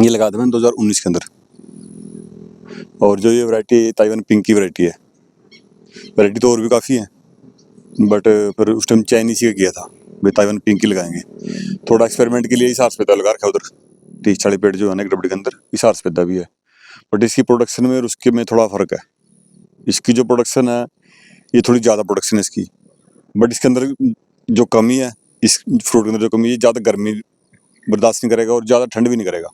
ये लगा था मैंने 2019 के अंदर। और जो ये वैरायटी ताइवान पिंक की वैरायटी है, वैरायटी तो और भी काफ़ी है, बट फिर उस टाइम चाइनीज ही का किया था भाई, ताइवान पिंक ही लगाएंगे। थोड़ा एक्सपेरिमेंट के लिए हिसार सफेदा लगा रखा है उधर, 30-40 पेड़ जो है ना एक डबडी के अंदर हिसार सफेदा भी है। बट इसकी प्रोडक्शन में और उसके में थोड़ा फ़र्क है। इसकी जो प्रोडक्शन है ये थोड़ी ज़्यादा प्रोडक्शन है इसकी, बट इसके अंदर जो कमी है, इस फ्रूट के अंदर जो कमी है, ज़्यादा गर्मी बर्दाश्त नहीं करेगा और ज़्यादा ठंड भी नहीं करेगा।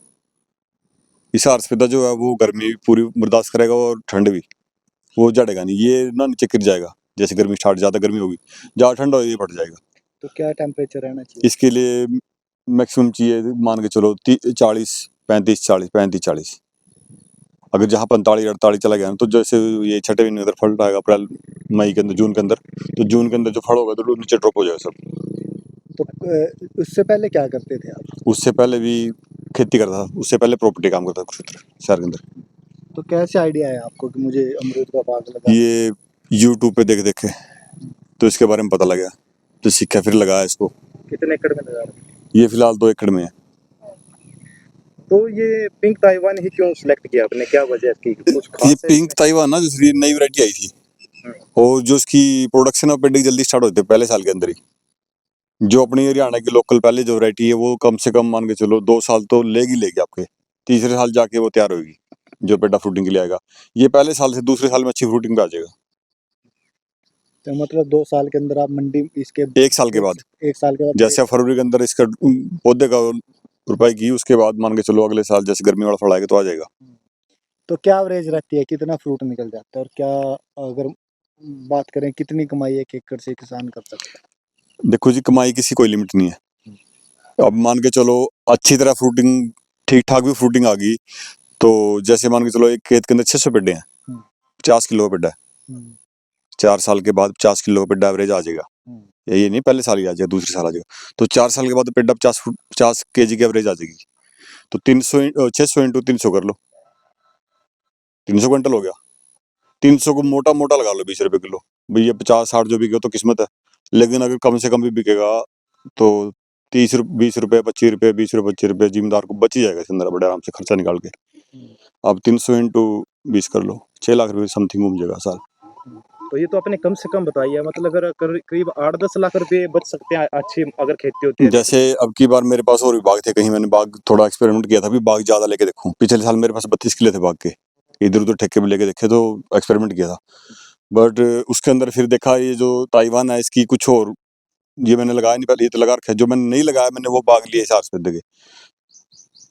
हिसार सफेदा जो है वो गर्मी भी पूरी बर्दाश्त करेगा और ठंड भी, वो जड़ेगा नहीं, ये ना नीचे गिर जाएगा। जैसे गर्मी स्टार्ट, ज़्यादा गर्मी होगी, ज़्यादा ठंड होगी, ये फट जाएगा। तो क्या टेम्परेचर रहना चाहिए इसके लिए? मैक्सिमम चाहिए मान के चलो 40, 35, 40, 35, 40। अगर जहाँ 45, 48 चला गया ना, तो जैसे ये छठे महीने अंदर फल आएगा, अप्रैल मई के अंदर, जून के अंदर, तो जून के अंदर जो फल होगा तो नीचे ड्रॉप हो जाएगा सब। तो उससे पहले क्या करते थे आप? उससे पहले भी खेती करता था, उससे पहले प्रॉपर्टी काम करता था कुरुक्षेत्र शहर के अंदर। तो कैसे आइडिया है आपको कि मुझे अमरूद का बाग लगा? ये यूट्यूब पे देख देख के तो इसके बारे में पता लगा, तो सीखा, फिर लगाया इसको। कितने एकड़ में लगा रहे हैं? ये फिलहाल 2 एकड़ में है। तो ये पिंक ताइवान ही क्यों सिलेक्ट किया आपने, क्या वजह इसकी कुछ ये खास है पिंक इसमें? ताइवान ना दूसरी नई वैरायटी आई थी, और जो उसकी प्रोडक्शन और पेडिंग जल्दी स्टार्ट होती है पहले साल के अंदर ही। जो अपनी हरियाणा की लोकल पहले जो वैरायटी है वो कम से कम मान के चलो 2 साल तो लेगी आपके, तीसरे साल जाके वो तैयार होगी जो पेडा फ्रूटिंग के लिए आएगा। ये पहले साल से दूसरे साल में अच्छी फ्रूटिंग पे आ जाएगा। तो मतलब 2 साल के अंदर आप मंडी इसके 1 साल के बाद, 1 साल के बाद जैसे फरवरी के अंदर इसका पौधे का रुपाई की, उसके बाद मान के चलो अगले साल जैसे गर्मी वाला फल आएगा तो आ जाएगा। तो क्या एवरेज रहती है, कितना फ्रूट निकल जाता है, और क्या अगर बात करें कितनी कमाई 1 एकड़ से किसान कर सकता है? देखो जी, कमाई किसी कोई लिमिट नहीं है। अब मान के चलो अच्छी तरह फ्रूटिंग, ठीक ठाक भी फ्रूटिंग आ गई, तो जैसे मान के चलो एक खेत के अंदर 600 पेड्डे हैं, 50 किलो का पेड्डा है, 4 साल के बाद 50 किलो का पेड्डा एवरेज आ जाएगा। ये नहीं पहले साल ही आ जाएगा, दूसरे साल आ जाएगा, तो 4 साल के बाद पेड्डा 50 केजी की एवरेज आ जाएगी। तो 600 इंटू 300 कर लो, 300 क्विंटल हो गया। 300 को मोटा मोटा लगा लो 20 रुपए किलो, भैया 50-60 जो बिके तो किस्मत है। लेकिन अगर कम से कम भी बिकेगा तो 20 रुपए 25 रुपए, 20 रुपए 25 रुपए जिम्मेदार को बच ही जाएगा इसके अंदर बड़े आराम से खर्चा निकाल के। अब 300 इंटू 20 कर लो, 6 लाख रुपए समथिंग घूम जाएगा साल। तो ये तो आपने कम से कम बताई है, मतलब अगर करीब 8-10 लाख रुपए बच सकते हैं अच्छी अगर खेती होती है। जैसे अब की बार मेरे पास और भी बाग थे, कहीं मैंने बाग थोड़ा एक्सपेरिमेंट किया था, भी बाग ज्यादा लेके देखूं। पिछले साल मेरे पास 32 किले थे बाग के, इधर उधर ठेके पे लेके देखे, तो एक्सपेरिमेंट किया था। बट उसके अंदर फिर देखा ये जो ताइवान है इसकी कुछ और, ये मैंने लगाया नहीं पहले, ये तो लगा रखा है। जो मैंने नहीं लगाया मैंने वो बाग लिए हिसार से देखे,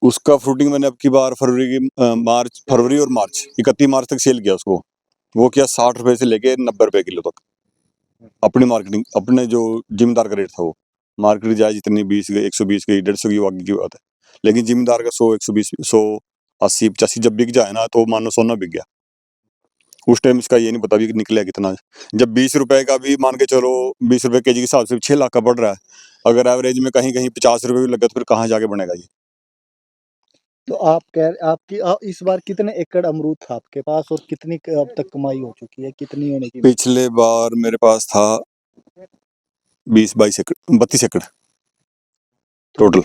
उसका फ्रूटिंग मैंने अब की बार फरवरी और मार्च 31 मार्च तक सेल किया उसको। वो किया 60 रुपए से लेके 90 रुपए किलो तक, अपनी मार्केटिंग, अपने जो जिम्मेदार का रेट था वो। मार्केट जाए जितनी 20 गई, 120 गई, 150 की, वो आगे की बात है। लेकिन जिम्मेदार का 100, 120, 180, 85 जब बिक जाए ना, तो मानो सोना बिक गया। उस टाइम इसका ये नहीं पता भी निकलेगा कितना। जब 20 रुपए का भी मान के चलो, 20 रुपए केजी के हिसाब से 6 लाख का बढ़ रहा है, अगर एवरेज में कहीं कहीं 50 रुपए भी लगे तो फिर कहाँ जाके बनेगा ये। तो आपकी इस बार कितने एकड़ अमरूद था आपके पास, और कितनी अब तक कमाई हो चुकी है, कितनी होने की? पिछले बार मेरे पास था 20-22 एकड़, 32 एकड़ टोटल।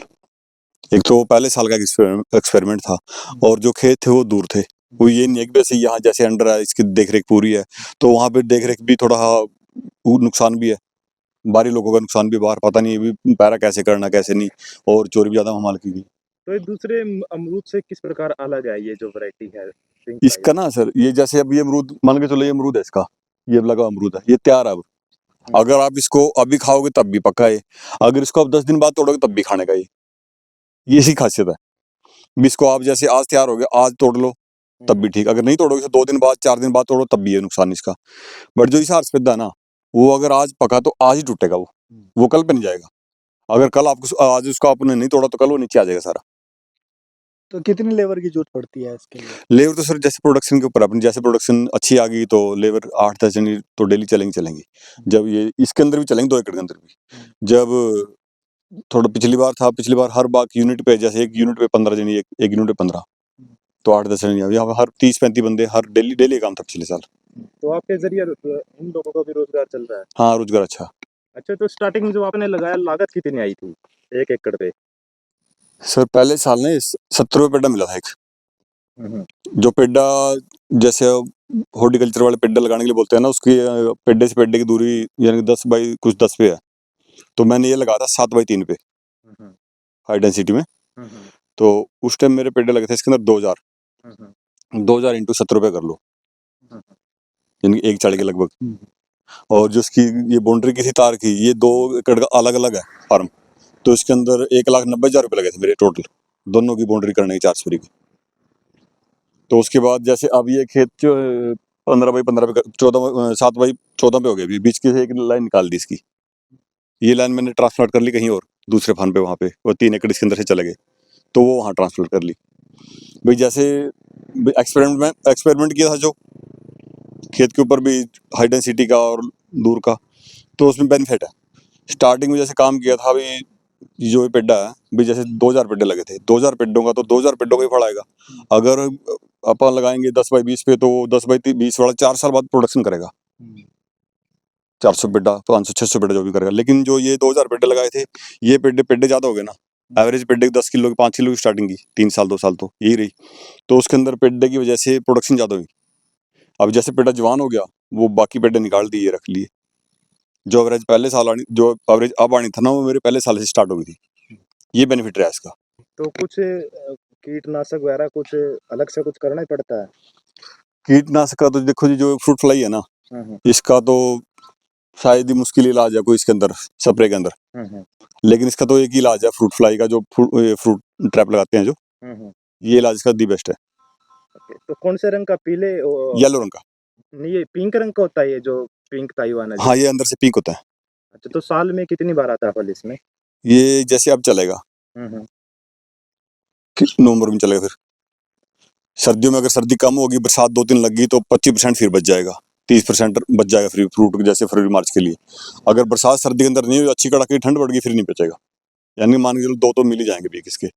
एक तो पहले साल का एक्सपेरिमेंट था, और जो खेत थे वो दूर थे। वो ये नहीं है कि वैसे यहाँ जैसे अंडर है इसकी देखरेख पूरी है, तो वहाँ पे देखरेख भी थोड़ा नुकसान भी है, बाहरी लोगों का नुकसान भी, बाहर पता नहीं है भी पैरा कैसे करना कैसे नहीं, और चोरी भी ज्यादा हमाल की गई। तो ये दूसरे अमरूद से किस प्रकार अलग है ये जो वैरायटी है पिंक इसका ना सर, ये जैसे अब ये अमरूद मान के चलो, ये अमरूद है इसका, ये लगा अमरूद है, ये तैयार है अब। अगर आप इसको अभी खाओगे तब भी पक्का है, अगर इसको आप 10 दिन बाद तोड़ोगे तब भी खाने का ये इसी खासियत है। भी इसको आप जैसे आज तैयार हो गया, आज तोड़ लो तब भी ठीक, अगर नहीं तोड़ोगे तो 2 दिन बाद 4 दिन बाद तोड़ो तब भी है नुकसान इसका। बट जो हिसार सफेदा है ना, वो अगर आज पका तो आज ही टूटेगा, वो कल पे नहीं जाएगा। अगर कल आपको आज उसका आपने नहीं तोड़ा तो कल वो नीचे आ जाएगा सारा। तो कितनी लेबर की जरूरत पड़ती है इसके लिए? लेबर तो सर जैसे प्रोडक्शन के ऊपर, अपनी जैसे प्रोडक्शन अच्छी आ गई तो लेबर 8-10 जनी तो डेली चलेंगी। जब ये इसके अंदर भी चलेंगे, 2 एकड़ के अंदर भी। जब थोड़ा पिछली बार हर बाग यूनिट पे, जैसे एक यूनिट पे 15 जनी, एक यूनिट पे 15, तो 8-10 जनी, यहाँ पे हर 30-35 बंदे, हर डेली काम था पिछले साल। तो आपके जरिए इन लोगों का भी रोजगार चल रहा है? हाँ, रोजगार अच्छा। अच्छा, तो स्टार्टिंग में जो आपने लगाया लागत कितनी आई थी 1 एकड़ पे? सर पहले साल ने 70 रुपये पेड्डा मिला था एक। जो पेड्डा जैसे हॉर्टिकल्चर वाले पेड्डा लगाने के लिए बोलते हैं ना, उसकी पेड्डे से पेड्डे की दूरी यानी 10 पे है। तो मैंने ये लगाया था 7x3 पे हाई डेंसिटी में। तो उस टाइम मेरे पेड्डे लगे थे इसके अंदर 2000 इंटू 70 रुपये कर लो, यानी 1 चाड़ी के लगभग। और जो इसकी ये बाउंड्री की थी तार की, ये 2 एकड़ का अलग अलग है फार्म। तो इसके अंदर 1,90,000 रुपये लगे थे मेरे टोटल, दोनों की बाउंड्री करने की, 4 की। तो उसके बाद जैसे अब ये खेत जो 15x15 पे 7x14 पे हो गया, अभी बीच की से एक लाइन निकाल दी इसकी। ये लाइन मैंने ट्रांसप्लांट कर ली कहीं और दूसरे फार्म पे, वहाँ पे वो 3 एकड़ इसके अंदर से चले गए, तो वो वहाँ ट्रांसप्लांट कर ली। भाई जैसे एक्सपेरिमेंट किया था जो खेत के ऊपर भी, हाई डेंसिटी का और दूर का, तो उसमें बेनिफिट है। स्टार्टिंग में जैसे काम किया था, अभी जो ये पेड्डा है भी, जैसे 2000 पेड्डे लगे थे, 2000 पेड्डों का तो 2000 पेड्डों का ही फल आएगा। अगर अपन लगाएंगे 10x20 पे, तो 10x20 वाला 4 साल बाद प्रोडक्शन करेगा, 400 पेड्डा, 500-600 पेड्डा जो भी करेगा। लेकिन जो ये 2000 पेड्डे लगाए थे, ये पेड्डे ज्यादा हो गए ना। एवरेज पेड्डे 10 किलो की, 5 किलो की स्टार्टिंग की, 3 साल 2 साल तो यही रही। तो उसके अंदर पेड्डे की वजह से प्रोडक्शन ज्यादा हुई। अब जैसे पेड्डा जवान हो गया, वो बाकी पेड्डे निकाल दिए, रख लिए। जो एवरेज पहले साल आनी, जो एवरेज अब आनी था ना, वो मेरे पहले साल से स्टार्ट हो गई थी। ये बेनिफिट रहा इसका। तो कुछ कीटनाशक वगैरह कुछ अलग से कुछ करना ही पड़ता है? कीटनाशक का तो देखो जी, जो फ्रूट फ्लाई है ना, इसका तो शायद ही मुश्किल इलाज है कोई इसके अंदर, स्प्रे के अंदर। लेकिन इसका तो एक ही इलाज है फ्रूट फ्लाई का, जो फ्रूट ट्रैप लगाते हैं जो, ये इलाज इसका दी बेस्ट है। तो कौन से रंग का? पीले येलो रंग का। नहीं, ये पिंक रंग का होता है, ये जो पिंक ताइवान है। हाँ, ये अंदर से पिंक होता है। अच्छा, तो साल में कितनी बार आता है फल इसमें? ये जैसे अब चलेगा, नवंबर में चलेगा। फिर सर्दियों में अगर सर्दी कम होगी, बरसात 2-3 लग गई, तो 25% फिर बच जाएगा, 30% बच जाएगा फ्री फ्रूट, जैसे फरवरी मार्च के लिए। अगर बरसात सर्दी के अंदर नहीं हुई, अच्छी कड़ाके की ठंड पड़ गई, फिर नहीं बचेगा। यानी मान के चलो 2 तो मिल ही जाएंगे बीक इसके।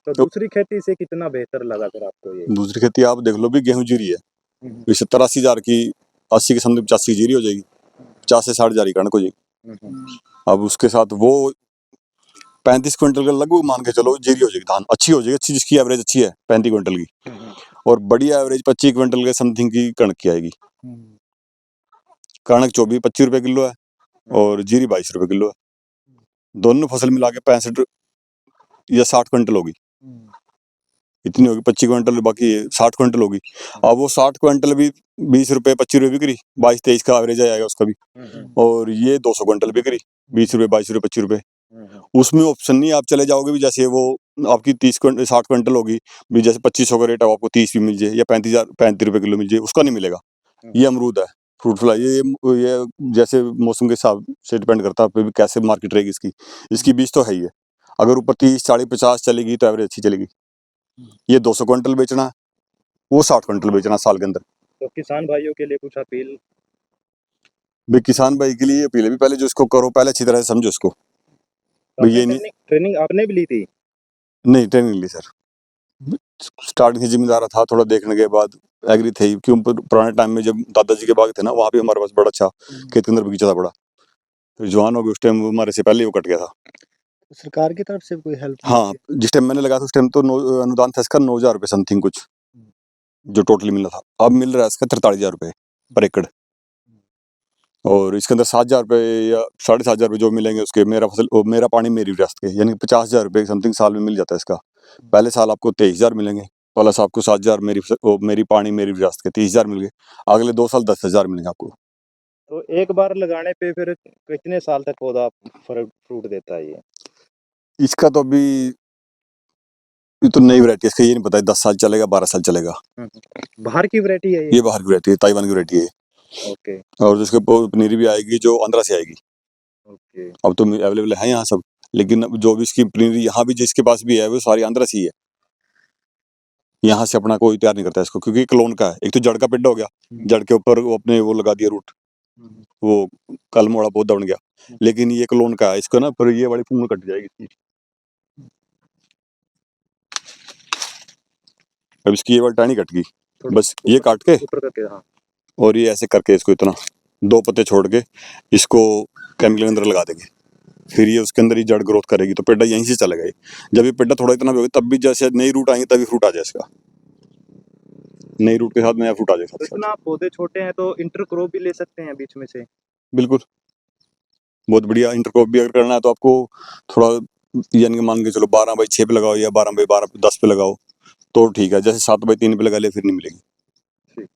तो दूसरी खेती से कितना बेहतर लगा फिर आपको ये? दूसरी खेती आप देख लो भी, गेहूं जीरी है, 70-80 हजार की, 80 के समथिंग 85 की जीरी हो जाएगी, 50 से 60 हजार की कणक हो जाएगी। अब उसके साथ वो 35 क्विंटल का लगभग मान के चलो जीरी हो जाएगी, धान अच्छी हो जाएगी, अच्छी जिसकी एवरेज अच्छी है 35 क्विंटल की। और बड़ी एवरेज 25 क्विंटल के समथिंग की कणक की आएगी। कणक 24-25 रुपए किलो है, और जीरी 22 रुपए किलो है। दोनों फसल मिला के 65 या 60 क्विंटल होगी, इतनी होगी। 25 क्विंटल, बाकी 60 क्विंटल होगी। अब वो 60 क्विंटल भी 20 रुपए 25 रुपए बिक्री, 22-23 का एवरेज आएगा उसका भी। और ये 200 क्विंटल बिक्री, 20 रुपए 22 रुपए 25 रुपए। उसमें ऑप्शन नहीं, आप चले जाओगे भी, जैसे वो आपकी 60 क्विंटल होगी भी, जैसे 2500 का रेट है, आपको 30 भी मिल जाए, या 35 रुपए किलो मिल जाए, उसका नहीं मिलेगा। ये अमरूद है, फ्रूट फ्लाई, ये जैसे मौसम के हिसाब से डिपेंड करता है पे कैसे मार्केट रहेगी इसकी। इसकी बीज तो है ही है, अगर ऊपर 30, 40, 50 चलेगी तो एवरेज अच्छी चलेगी। ये 200 क्विंटल बेचना है, वो 60 क्विंटल बेचना साल के अंदर। तो किसान भाइयों के लिए कुछ अपील? भाई किसान भाई के लिए अपील है भी, पहले जो इसको करो, पहले अच्छी तरह से समझो इसको। भाई ये नहीं, ट्रेनिंग आपने भी ली थी? नहीं ट्रेनिंग ली सर, स्टार्टिंग से जिम्मेदार था, थोड़ा देखने के बाद एग्री थे। क्यों, पुराने टाइम में जब दादाजी के बाग थे ना, वहाँ भी हमारे पास बड़ा अच्छा खेत के अंदर बगीचा था बड़ा। तो जवान हो गए उस टाइम, हमारे से पहले ही वो कट गया था। सरकार की तरफ से कोई हेल्प? हाँ, जिस टाइम मैंने लगा था उस टाइम तो अनुदान था इसका 9,000 रुपये समथिंग कुछ, जो टोटली मिला था। अब मिल रहा है इसका 43,000 रुपये पर एकड़। और इसके अंदर 7,000 रुपये या 7,500 रुपये जो मिलेंगे उसके, मेरा पानी मेरी विरासत के, यानी 50,000 रुपये समथिंग साल में मिल जाता है इसका। पहले साल आपको 23,000 मिलेंगे, प्लस आपको 7,000 मेरी पानी मेरी विरासत के 30,000 मिल गए। अगले 2 साल 10,000 मिलेंगे आपको। तो एक बार लगाने पे फिर कितने साल तक पौधा फ्रूट देता है ये? इसका तो अभी ये तो नई वैरायटी है इसका, ये नहीं पता है 10 साल चलेगा 12 साल चलेगा। बाहर की वैरायटी है ये बाहर की वैरायटी है, ताइवान की वैरायटी है। ओके। और जिसके पनीर भी आएगी जो आंध्रा से आएगी। ओके। अब तो अवेलेबल है यहाँ सब, लेकिन अब जो भी इसकी पनीर यहाँ भी जिसके पास भी है, वो सारी आंध्रा से ही है। यहाँ से अपना कोई तैयार नहीं करता इसको, क्योंकि क्लोन का है। एक तो जड़ का पेड़ हो गया, जड़ के ऊपर वो अपने वो लगा दिया रूट, वो कल मोड़ा पौधा बन गया। लेकिन ये क्लोन का है, इसको ना पर ये वाली पूंछ कट जाएगी इसकी। अब इसकी ये वाली टहनी कट गई, बस ये काट के और ये ऐसे करके इसको इतना 2 पत्ते छोड़ के इसको केमिकल के अंदर लगा देंगे। फिर ये उसके अंदर ही जड़ ग्रोथ करेगी, तो पेड़ा यहीं से चलेगा ये। जब ये पेड़ा थोड़ा इतना भी होगा तब भी जैसे नई रूट आएंगे तभी फ्रूट आ जाए इसका, नई रूट के साथ नया फ्रूट आ जाए तो साथ साथ। इतना पौधे छोटे हैं तो इंटरक्रॉप भी ले सकते हैं बीच में से? बिल्कुल, बहुत बढ़िया। इंटरक्रॉप भी अगर करना है तो आपको थोड़ा यानी कि मान के चलो 12/6 पे लगाओ या 12/12 पे 10 पे लगाओ तो ठीक है। जैसे 7/3 पे लगा ले फिर नहीं मिलेगी। ठीक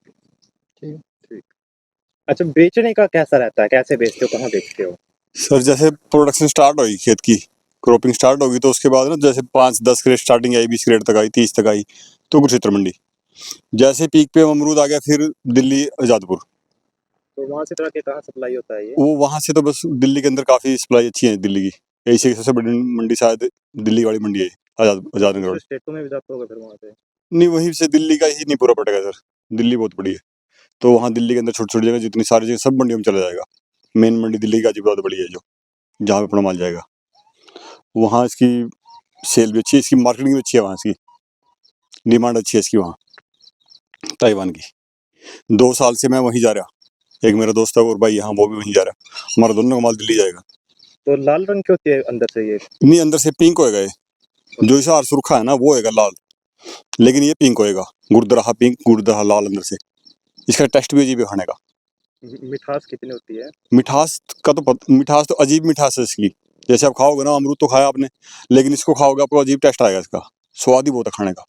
ठीक। ठीक। अच्छा, बेचने का कैसा रहता है, कैसे बेचते हो, कहाँ बेचते हो? सर जैसे प्रोडक्शन स्टार्ट होगी खेत की, क्रॉपिंग स्टार्ट होगी तो उसके बाद ना जैसे 5-10 क्रेट स्टार्टिंग आई, 20 क्रेट तक आई, 30 तक आई तो कुरुक्षेत्र मंडी। जैसे पीक पे अमरूद आ गया फिर दिल्ली आजादपुर। तो वहाँ से ट्रक के कहाँ सप्लाई होता है ये? वो वहां से तो बस दिल्ली के अंदर काफी सप्लाई अच्छी है दिल्ली की। एशिया की सबसे बड़ी मंडी शायद दिल्ली वाली मंडी है, आजाद नगर दूसरे वाली। स्टेटों में भी जाते होगा फिर वहाँ से? नहीं वहीं से दिल्ली का ही नहीं पूरा पटेगा सर, दिल्ली बहुत बड़ी है तो वहाँ दिल्ली के अंदर छोटी छोटी जगह जितनी सारी जगह सब मंडियों में चला जाएगा। मेन मंडी दिल्ली की बहुत बड़ी है जो जहाँ पे अपना माल जाएगा, वहाँ इसकी सेल भी अच्छी है, इसकी मार्केटिंग भी अच्छी है, वहाँ इसकी डिमांड अच्छी है इसकी वहाँ ताइवान की। 2 साल से मैं वहीं जा रहा, एक मेरा दोस्त है और भाई यहाँ वो भी वहीं जा रहा, हमारा दोनों का माल दिल्ली जाएगा। तो लाल रंग की होती है अंदर से ये? नहीं अंदर से पिंक होएगा ये, जो इसे सुरखा है ना वो होएगा लाल, लेकिन ये पिंक होएगा, गुड़दराहा पिंक गुड़दराहा लाल अंदर से। इसका टेस्ट भी अजीब है खाने का। मिठास कितनी होती है? मिठास का तो मिठास तो अजीब मिठास है इसकी। जैसे आप खाओगे ना, अमरूद तो खाया आपने, लेकिन इसको खाओगे आपको अजीब टेस्ट आएगा, इसका स्वाद ही बहुत है खाने का।